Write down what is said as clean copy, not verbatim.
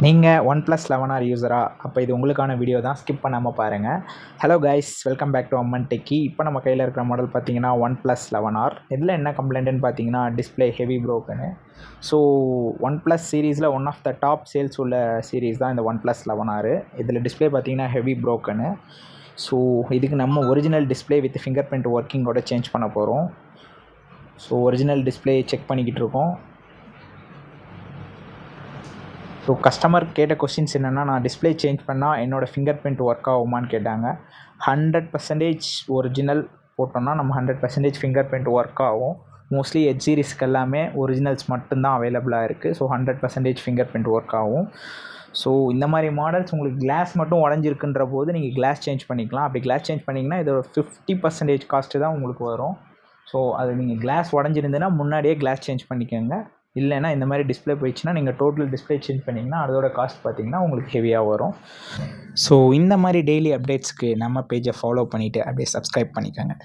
நீங்கள் OnePlus 11R யூஸரா? அப்போ இது உங்களுக்கான வீடியோ தான், ஸ்கிப் பண்ணாமல் பாருங்கள். Hello guys, welcome back to Amman techie. இப்போ நம்ம கையில் இருக்கிற மாடல் பார்த்தீங்கன்னா OnePlus 11R. இதில் என்ன கம்ப்ளைண்ட்டுன்னு பார்த்தீங்கன்னா display heavy broken. So OnePlus சீரீஸில் one of the top sales உள்ள சீரீஸ் தான் இந்த OnePlus 11R. இதில் டிஸ்பிளே பார்த்தீங்கன்னா ஹெவி ப்ரோக்கனு. ஸோ இதுக்கு நம்ம original display with fingerprint ஒர்க்கிங்கோட சேஞ்ச் பண்ண போகிறோம். ஸோ ஒரிஜினல் டிஸ்பிளே செக் பண்ணிக்கிட்டு இருக்கோம். ஸோ கஸ்டமர் கேட்ட கொஸ்டின்ஸ் என்னென்னா, நான் டிஸ்பிளே சேஞ்ச் பண்ணால் என்னோடய ஃபிங்கர் பிரிண்ட் ஒர்க் ஆகுமான்னு கேட்டாங்க. 100% ஒரிஜினல் போட்டோம்னா நம்ம 100% ஃபிங்கர் பிரிண்ட் ஒர்க் ஆகும். மோஸ்ட்லி எச் சீரிஸ்க்கு எல்லாமே ஒரிஜினல்ஸ் மட்டும்தான் அவைலபிளாக இருக்குது. ஸோ 100% ஃபிங்கர் பிரிண்ட் ஒர்க் ஆகும். ஸோ இந்த மாதிரி மாடல்ஸ் உங்களுக்கு கிளாஸ் மட்டும் உடஞ்சிருக்குன்ற போது நீங்கள் கிளாஸ் சேஞ்ச் பண்ணிக்கலாம். அப்படி கிளாஸ் சேஞ்ச் பண்ணிங்கன்னா இதோட 50% காஸ்ட்டு தான் உங்களுக்கு வரும். ஸோ அது நீங்கள் கிளாஸ் உடஞ்சிருந்துன்னா முன்னாடியே கிளாஸ் சேஞ்ச் பண்ணிக்கோங்க. இல்லைன்னா இந்த மாதிரி டிஸ்பிளே போயிடுச்சுன்னா நீங்கள் டோட்டல் டிஸ்பிளே சேஞ்ச் பண்ணிங்கன்னா அதோட காஸ்ட் பார்த்தீங்கன்னா உங்களுக்கு ஹெவியாக வரும். ஸோ இந்த மாதிரி டெய்லி அப்டேட்ஸ்க்கு நம்ம பேஜை ஃபாலோ பண்ணிவிட்டு அப்படியே சப்ஸ்கிரைப் பண்ணிக்கோங்க.